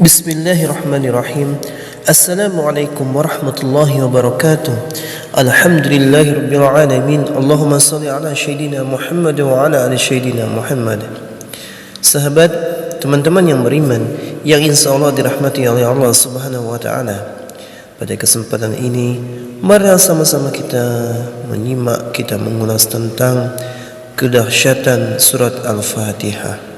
Bismillahirrahmanirrahim. Assalamualaikum warahmatullahi wabarakatuh. Alhamdulillahirabbil alamin. Allahumma shalli ala sayyidina Muhammad wa ala ali sayyidina Muhammad. Sahabat, teman-teman yang beriman yang insyaallah dirahmati oleh Allah Subhanahu wa taala. Pada kesempatan ini, mari sama-sama kita menyimak, kita mengulas tentang kedahsyatan surat Al-Fatihah.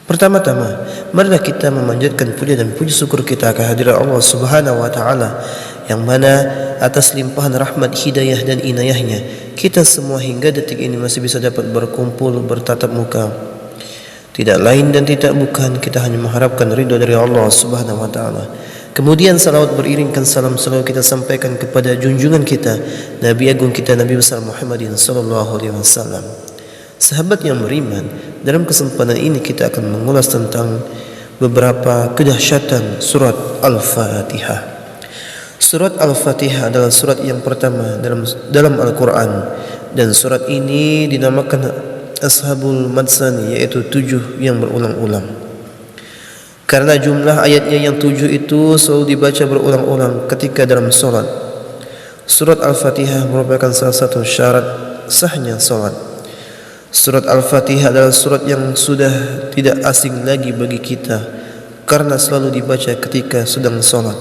Pertama-tama, marilah kita memanjatkan puja dan puji syukur kita kehadiran Allah Subhanahu wa taala yang mana atas limpahan rahmat, hidayah dan inayahnya kita semua hingga detik ini masih bisa dapat berkumpul bertatap muka. Tidak lain dan tidak bukan kita hanya mengharapkan ridha dari Allah Subhanahu wa taala. Kemudian salawat beriringkan salam selalu kita sampaikan kepada junjungan kita, Nabi agung kita, Nabi besar Muhammadin sallallahu alaihi wasallam. Sahabat yang beriman, dalam kesempatan ini kita akan mengulas tentang beberapa kedahsyatan surat Al-Fatihah. Surat Al-Fatihah adalah surat yang pertama dalam Al-Quran, dan surat ini dinamakan Ashabul Matsani, yaitu 7 yang berulang-ulang. Karena jumlah ayatnya yang 7 itu selalu dibaca berulang-ulang ketika dalam solat. Surat Al-Fatihah merupakan salah satu syarat sahnya solat. Surat Al-Fatihah adalah surat yang sudah tidak asing lagi bagi kita karena selalu dibaca ketika sedang solat.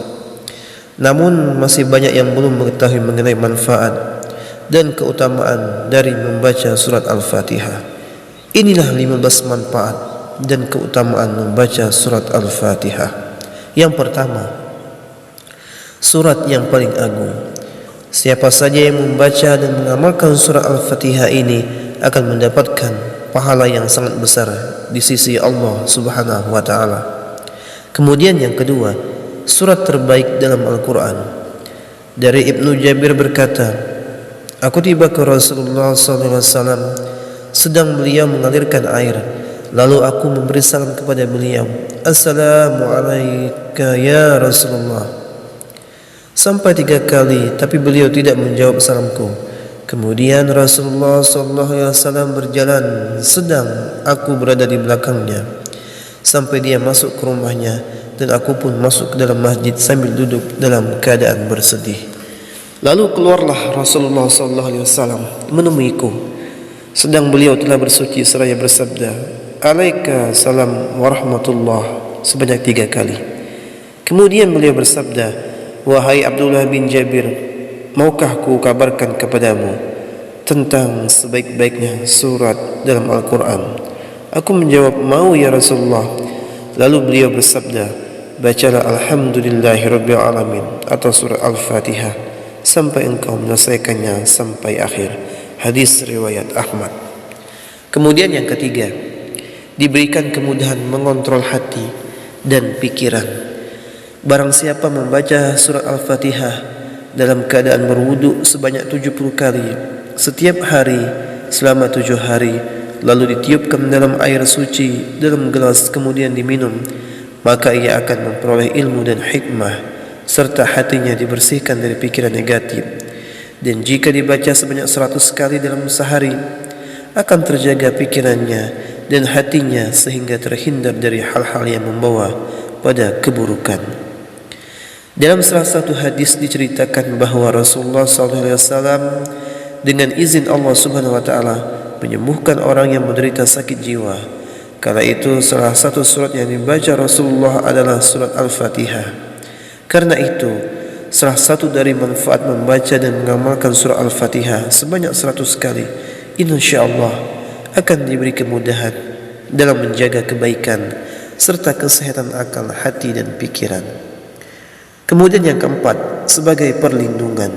Namun masih banyak yang belum mengetahui mengenai manfaat dan keutamaan dari membaca surat Al-Fatihah. Inilah 15 manfaat dan keutamaan membaca surat Al-Fatihah. Yang pertama, surat yang paling agung. Siapa saja yang membaca dan mengamalkan surat Al-Fatihah ini akan mendapatkan pahala yang sangat besar di sisi Allah Subhanahu wa taala. Kemudian yang kedua, surat terbaik dalam Al-Quran. Dari Ibnu Jabir berkata, aku tiba ke Rasulullah SAW sedang beliau mengalirkan air. Lalu aku memberi salam kepada beliau, Assalamualaikum ya Rasulullah, sampai 3 kali, tapi beliau tidak menjawab salamku. Kemudian Rasulullah SAW berjalan sedang aku berada di belakangnya sampai dia masuk ke rumahnya, dan aku pun masuk ke dalam masjid sambil duduk dalam keadaan bersedih. Lalu keluarlah Rasulullah SAW menemuiku, sedang beliau telah bersuci seraya bersabda, Alaika salam warahmatullah, sebanyak 3 kali. Kemudian beliau bersabda, wahai Abdullah bin Jabir, maukah ku kabarkan kepadamu tentang sebaik-baiknya surat dalam Al-Quran? Aku menjawab, mau ya Rasulullah. Lalu beliau bersabda, bacalah Alhamdulillahirabbil alamin atau surat Al-Fatihah sampai engkau menyelesaikannya sampai akhir. Hadis riwayat Ahmad. Kemudian yang ketiga, diberikan kemudahan mengontrol hati dan pikiran. Barang siapa membaca surat Al-Fatihah dalam keadaan berwudu sebanyak 70 kali setiap hari selama 7 hari, lalu ditiupkan dalam air suci dalam gelas kemudian diminum, maka ia akan memperoleh ilmu dan hikmah serta hatinya dibersihkan dari pikiran negatif. Dan jika dibaca sebanyak 100 kali dalam sehari, akan terjaga pikirannya dan hatinya sehingga terhindar dari hal-hal yang membawa pada keburukan. Dalam salah satu hadis diceritakan bahawa Rasulullah SAW dengan izin Allah Subhanahu wa taala menyembuhkan orang yang menderita sakit jiwa. Kala itu salah satu surat yang dibaca Rasulullah adalah surat Al-Fatihah. Karena itu salah satu dari manfaat membaca dan mengamalkan surat Al-Fatihah sebanyak 100 kali, insyaallah akan diberi kemudahan dalam menjaga kebaikan serta kesehatan akal, hati dan pikiran. Kemudian yang keempat, sebagai perlindungan.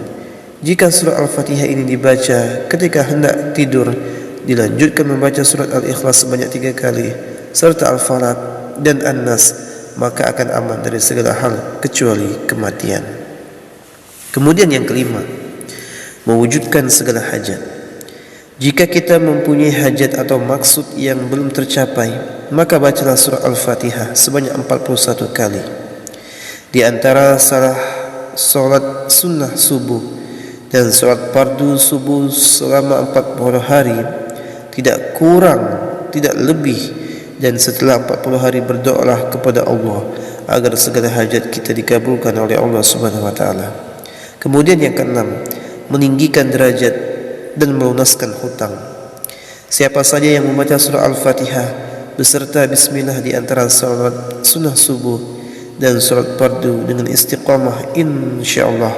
Jika surat Al-Fatihah ini dibaca ketika hendak tidur, dilanjutkan membaca surat Al-Ikhlas sebanyak 3 kali serta Al-Falaq dan An-Nas, maka akan aman dari segala hal kecuali kematian. Kemudian yang kelima, mewujudkan segala hajat. Jika kita mempunyai hajat atau maksud yang belum tercapai, maka bacalah surat Al-Fatihah sebanyak 41 kali. Di antara salah solat sunnah subuh dan solat fardu subuh selama 40 hari, tidak kurang, tidak lebih, dan setelah 40 hari berdoalah kepada Allah agar segala hajat kita dikabulkan oleh Allah Subhanahu wa taala. Kemudian yang keenam, meninggikan derajat dan melunaskan hutang. Siapa saja yang membaca surah Al-Fatihah beserta bismillah di antara salat sunnah subuh dan salat fardu dengan istiqamah, insyaallah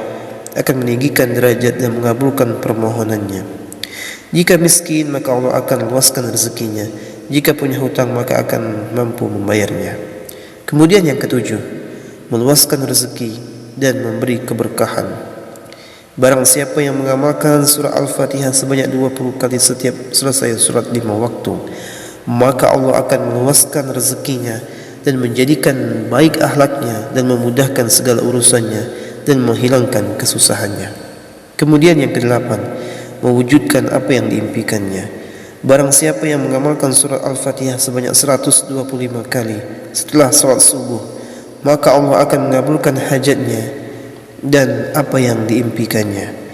akan meninggikan derajat dan mengabulkan permohonannya. Jika miskin, maka Allah akan luaskan rezekinya. Jika punya hutang, maka akan mampu membayarnya. Kemudian yang ketujuh, meluaskan rezeki dan memberi keberkahan. Barang siapa yang mengamalkan surah Al-Fatihah sebanyak 20 kali setiap selesai surat 5 waktu, maka Allah akan meluaskan rezekinya dan menjadikan baik akhlaknya dan memudahkan segala urusannya dan menghilangkan kesusahannya. Kemudian yang kedelapan, mewujudkan apa yang diimpikannya. Barang siapa yang mengamalkan surah Al-Fatihah sebanyak 125 kali setelah salat subuh, maka Allah akan mengabulkan hajatnya dan apa yang diimpikannya.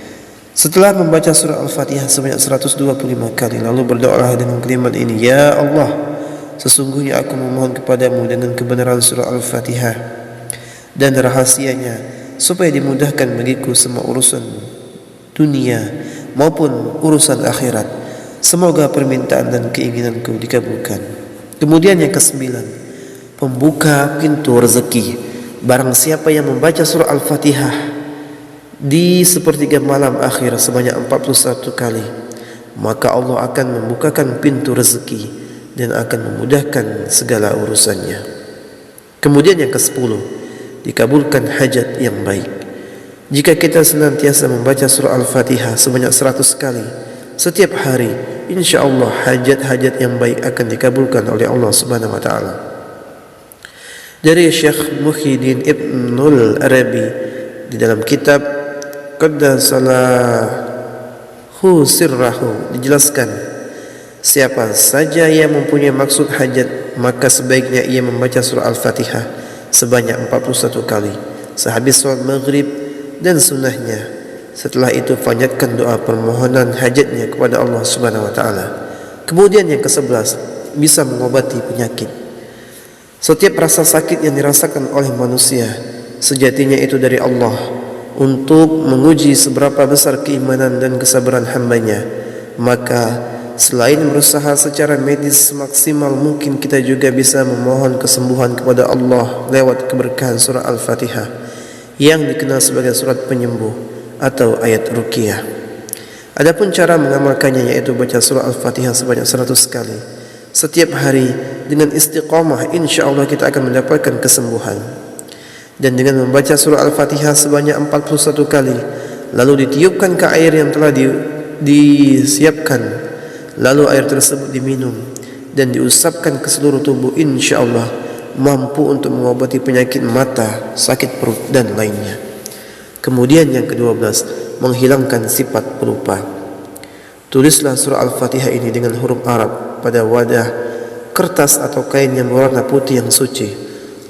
Setelah membaca surah Al-Fatihah sebanyak 125 kali, lalu berdoalah dengan kalimat ini: Ya Allah, sesungguhnya aku memohon kepadamu dengan kebenaran surah Al-Fatihah dan rahasianya, supaya dimudahkan bagiku semua urusan dunia maupun urusan akhirat. Semoga permintaan dan keinginanku dikabulkan. Kemudian yang kesembilan, pembuka pintu rezeki. Barang siapa yang membaca surah Al-Fatihah di sepertiga malam akhir sebanyak 41 kali, maka Allah akan membukakan pintu rezeki dan akan memudahkan segala urusannya. Kemudian yang ke-10, dikabulkan hajat yang baik. Jika kita senantiasa membaca surah Al-Fatihah sebanyak 100 kali setiap hari, insyaallah hajat-hajat yang baik akan dikabulkan oleh Allah Subhanahu wa taala. Dari Syekh Muhyiddin Ibnul Arabi di dalam kitab Qaddasallahu Sirrahu dijelaskan, siapa saja yang mempunyai maksud hajat, maka sebaiknya ia membaca surah Al-Fatihah sebanyak 41 kali sehabis salat maghrib dan sunnahnya. Setelah itu panjatkan doa permohonan hajatnya kepada Allah Subhanahu wa taala. Kemudian yang ke-11, bisa mengobati penyakit. Setiap rasa sakit yang dirasakan oleh manusia sejatinya itu dari Allah untuk menguji seberapa besar keimanan dan kesabaran hambanya. Maka selain berusaha secara medis semaksimal mungkin, kita juga bisa memohon kesembuhan kepada Allah lewat keberkahan surah Al-Fatihah yang dikenal sebagai surat penyembuh atau ayat ruqyah. Adapun cara mengamalkannya yaitu baca surah Al-Fatihah sebanyak 100 kali setiap hari dengan istiqamah, insyaallah kita akan mendapatkan kesembuhan. Dan dengan membaca surah Al-Fatihah sebanyak 41 kali, lalu ditiupkan ke air yang telah disiapkan, lalu air tersebut diminum dan diusapkan ke seluruh tubuh, insyaallah mampu untuk mengobati penyakit mata, sakit perut dan lainnya. Kemudian yang ke-12, menghilangkan sifat pelupa. Tulislah surah Al-Fatihah ini dengan huruf Arab pada wadah kertas atau kain yang berwarna putih yang suci.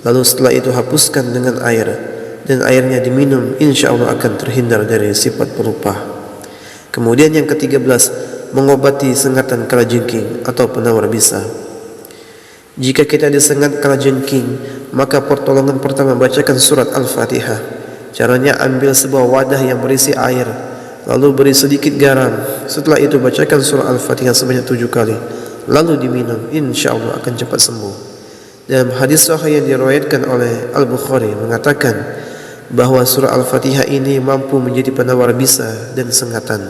Lalu setelah itu hapuskan dengan air dan airnya diminum, insyaallah akan terhindar dari sifat pelupa. Kemudian yang ke-13, mengobati sengatan kalajengking atau penawar bisa. Jika kita disengat kalajengking, maka pertolongan pertama bacakan surat Al-Fatihah. Caranya, ambil sebuah wadah yang berisi air, lalu beri sedikit garam. Setelah itu bacakan surah Al-Fatihah sebanyak 7 kali, lalu diminum, insyaallah akan cepat sembuh. Dalam hadis sahih yang diriwayatkan oleh Al-Bukhari mengatakan bahwa surah Al-Fatihah ini mampu menjadi penawar bisa dan sengatan.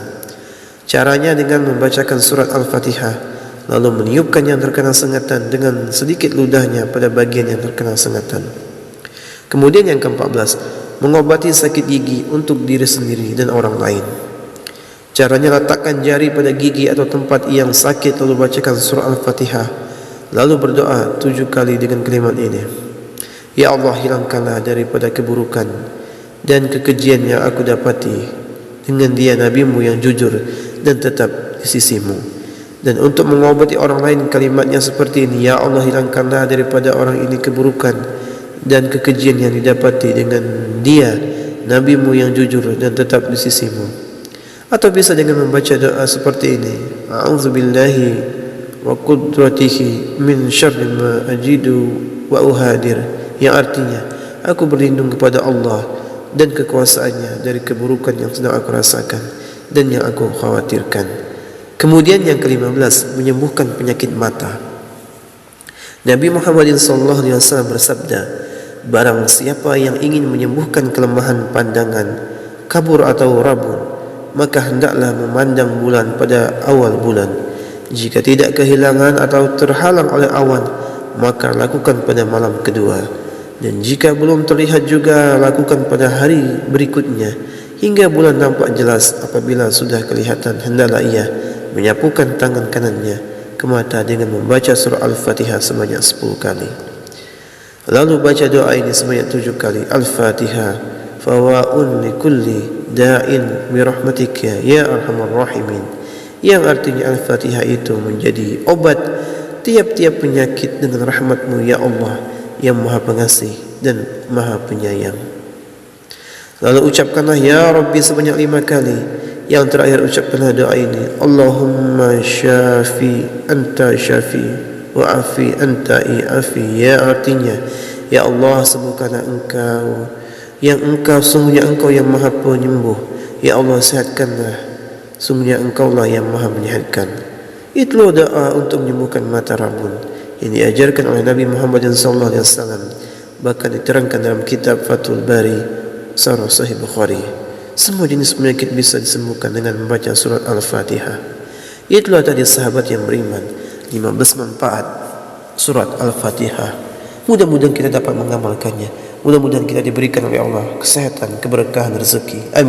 Caranya dengan membacakan surat Al-Fatihah, lalu meniupkan yang terkena sengatan dengan sedikit ludahnya pada bagian yang terkena sengatan. Kemudian yang ke-14, mengobati sakit gigi untuk diri sendiri dan orang lain. Caranya, letakkan jari pada gigi atau tempat yang sakit, lalu bacakan surah Al-Fatihah, lalu berdoa 7 kali dengan kalimat ini: Ya Allah, hilangkanlah daripada keburukan dan kekejian yang aku dapati dengan dia nabimu yang jujur dan tetap di sisimu. Dan untuk mengobati orang lain, kalimatnya seperti ini: Ya Allah, hilangkanlah daripada orang ini keburukan dan kekejian yang didapati dengan dia nabimu yang jujur dan tetap di sisimu. Atau bisa dengan membaca doa seperti ini: A'udzubillahi wa qudratihi min syarri ma ajidu wa uhadir yang artinya aku berlindung kepada Allah dan kekuasaannya dari keburukan yang sedang aku rasakan dan yang aku khawatirkan. Kemudian yang ke-15, menyembuhkan penyakit mata. Nabi Muhammad SAW bersabda, barang siapa yang ingin menyembuhkan kelemahan pandangan, kabur atau rabun, maka hendaklah memandang bulan pada awal bulan. Jika tidak kehilangan atau terhalang oleh awan, maka lakukan pada malam kedua. Dan jika belum terlihat juga, lakukan pada hari berikutnya hingga bulan nampak jelas. Apabila sudah kelihatan, hendaklah ia menyapukan tangan kanannya ke mata dengan membaca surah Al-Fatihah sebanyak 10 kali. Lalu baca doa ini sebanyak 7 kali. Al-Fatihah fawa'un likulli da'in birahmatika ya arhamar rahimin, yang artinya Al-Fatihah itu menjadi obat tiap-tiap penyakit dengan rahmat-Mu ya Allah yang Maha Pengasih dan Maha Penyayang. Lalu ucapkanlah ya Rabbi sebanyak 5 kali. Yang terakhir ucapkanlah doa ini, Allahumma syafi anta syafi wa afi anta i'afi, ya artinya ya Allah sembuhkanlah engkau yang engkau, sungguhnya engkau yang Maha Penyembuh, ya Allah sehatkanlah, sungguhnya engkaulah yang Maha menyehatkan. Itulah doa untuk menyembuhkan mata rabun yang diajarkan oleh Nabi Muhammad SAW, bahkan diterangkan dalam kitab Fathul Bari Sarah Sahih Bukhari. Semua jenis penyakit bisa disembuhkan dengan membaca surat Al-Fatihah. Itulah tadi sahabat yang beriman, 15 manfaat surat Al-Fatihah. Mudah-mudahan kita dapat mengamalkannya. Mudah-mudahan kita diberikan oleh Allah kesehatan, keberkahan, rezeki. Amin.